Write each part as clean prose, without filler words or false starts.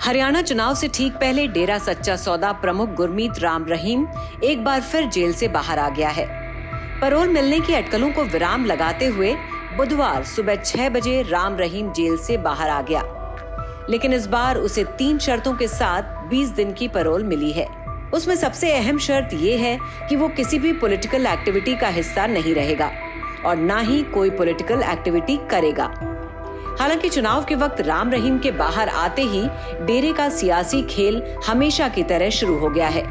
हरियाणा चुनाव से ठीक पहले डेरा सच्चा सौदा प्रमुख गुरमीत राम रहीम एक बार फिर जेल से बाहर आ गया है। पैरोल मिलने की अटकलों को विराम लगाते हुए बुधवार सुबह 6 बजे राम रहीम जेल से बाहर आ गया, लेकिन इस बार उसे 3 शर्तों के साथ 20 दिन की पैरोल मिली है। उसमें सबसे अहम शर्त ये है कि वो किसी भी पॉलिटिकल एक्टिविटी का हिस्सा नहीं रहेगा और ना ही कोई पॉलिटिकल एक्टिविटी करेगा। हालांकि चुनाव के वक्त राम रहीम के बाहर आते ही डेरे का सियासी खेल हमेशा की तरह शुरू हो गया है।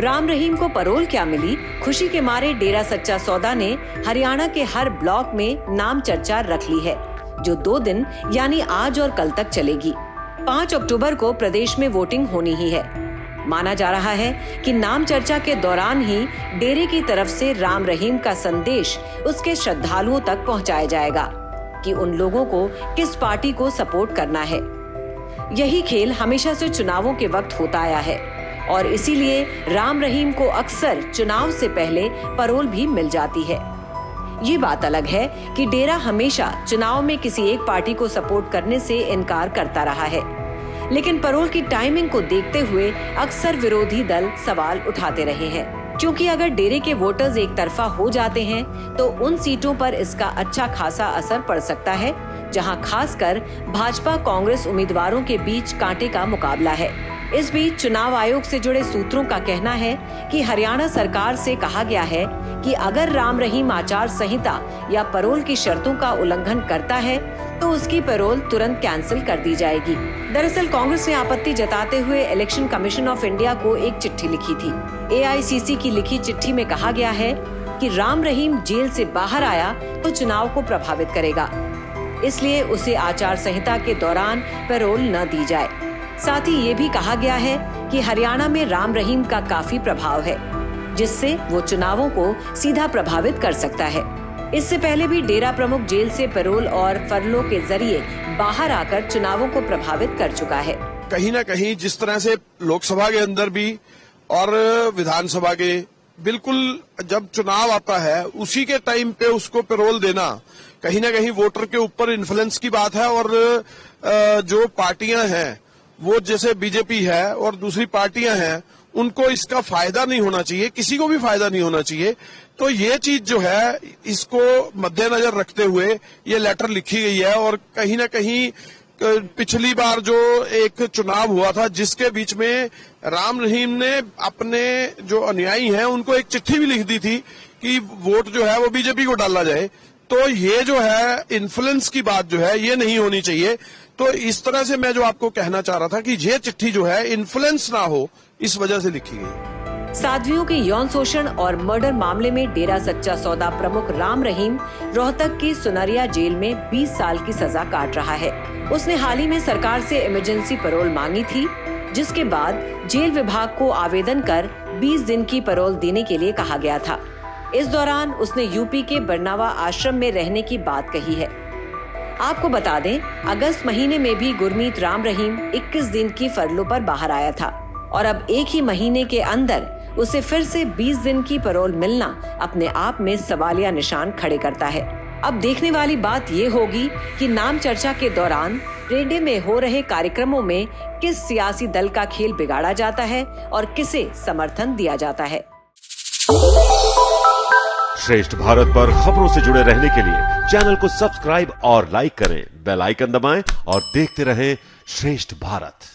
राम रहीम को पैरोल क्या मिली, खुशी के मारे डेरा सच्चा सौदा ने हरियाणा के हर ब्लॉक में नाम चर्चा रख ली है, जो 2 दिन यानी आज और कल तक चलेगी। 5 अक्टूबर को प्रदेश में वोटिंग होनी ही है। माना जा रहा है कि नाम चर्चा के दौरान ही डेरे की तरफ से राम रहीम का संदेश उसके श्रद्धालुओं तक पहुंचाया जाएगा कि उन लोगों को किस पार्टी को सपोर्ट करना है। यही खेल हमेशा से चुनावों के वक्त होता आया है और इसीलिए राम रहीम को अक्सर चुनाव से पहले पैरोल भी मिल जाती है। ये बात अलग है कि डेरा हमेशा चुनाव में किसी एक पार्टी को सपोर्ट करने से इनकार करता रहा है, लेकिन पैरोल की टाइमिंग को देखते हुए अक्सर विरोधी दल सवाल उठाते रहे हैं, क्योंकि अगर डेरे के वोटर्स एक तरफा हो जाते हैं तो उन सीटों पर इसका अच्छा खासा असर पड़ सकता है, जहां खासकर भाजपा कांग्रेस उम्मीदवारों के बीच कांटे का मुकाबला है। इस बीच चुनाव आयोग से जुड़े सूत्रों का कहना है कि हरियाणा सरकार से कहा गया है कि अगर राम रहीम आचार संहिता या पैरोल की शर्तों का उल्लंघन करता है तो उसकी पैरोल तुरंत कैंसिल कर दी जाएगी। दरअसल कांग्रेस ने आपत्ति जताते हुए इलेक्शन कमीशन ऑफ इंडिया को एक चिट्ठी लिखी थी। AICC की लिखी चिट्ठी में कहा गया है कि राम रहीम जेल से बाहर आया तो चुनाव को प्रभावित करेगा, इसलिए उसे आचार संहिता के दौरान पैरोल न दी जाए। साथ ही ये भी कहा गया है कि हरियाणा में राम रहीम का काफी प्रभाव है, जिससे वो चुनावों को सीधा प्रभावित कर सकता है। इससे पहले भी डेरा प्रमुख जेल से पैरोल और फरलो के जरिए बाहर आकर चुनावों को प्रभावित कर चुका है। कहीं ना कहीं जिस तरह से लोकसभा के अंदर भी और विधानसभा के बिल्कुल जब चुनाव आता है उसी के टाइम पे उसको पैरोल देना कहीं ना कहीं वोटर के ऊपर इन्फ्लुएंस की बात है। और जो पार्टियां हैं वो जैसे बीजेपी है और दूसरी पार्टियां हैं, उनको इसका फायदा नहीं होना चाहिए, किसी को भी फायदा नहीं होना चाहिए। तो ये चीज जो है इसको मद्देनजर रखते हुए ये लेटर लिखी गई है। और कहीं ना कहीं पिछली बार जो एक चुनाव हुआ था जिसके बीच में राम रहीम ने अपने जो अनुयायी हैं उनको एक चिट्ठी भी लिख दी थी कि वोट जो है वो बीजेपी को डाला जाए, तो ये जो है इन्फ्लुएंस की बात जो है ये नहीं होनी चाहिए। तो इस तरह से मैं जो आपको कहना चाह रहा था कि ये चिट्ठी जो है इन्फ्लुएंस ना हो, इस वजह से लिखी गई। साध्वियों के यौन शोषण और मर्डर मामले में डेरा सच्चा सौदा प्रमुख राम रहीम रोहतक की सुनरिया जेल में 20 साल की सजा काट रहा है। उसने हाल ही में सरकार से इमरजेंसी पैरोल मांगी थी, जिसके बाद जेल विभाग को आवेदन कर 20 दिन की पैरोल देने के लिए कहा गया था। इस दौरान उसने यूपी के बरनावा आश्रम में रहने की बात कही है। आपको बता दें, अगस्त महीने में भी गुरमीत राम रहीम 21 दिन की फरलो पर बाहर आया था और अब एक ही महीने के अंदर उसे फिर से 20 दिन की पैरोल मिलना अपने आप में सवालिया निशान खड़े करता है। अब देखने वाली बात ये होगी कि नाम चर्चा के दौरान रेडे में हो रहे कार्यक्रमों में किस सियासी दल का खेल बिगाड़ा जाता है और किसे समर्थन दिया जाता है। श्रेष्ठ भारत पर खबरों से जुड़े रहने के लिए चैनल को सब्सक्राइब और लाइक करें, बेल आइकन दबाएं और देखते रहें श्रेष्ठ भारत।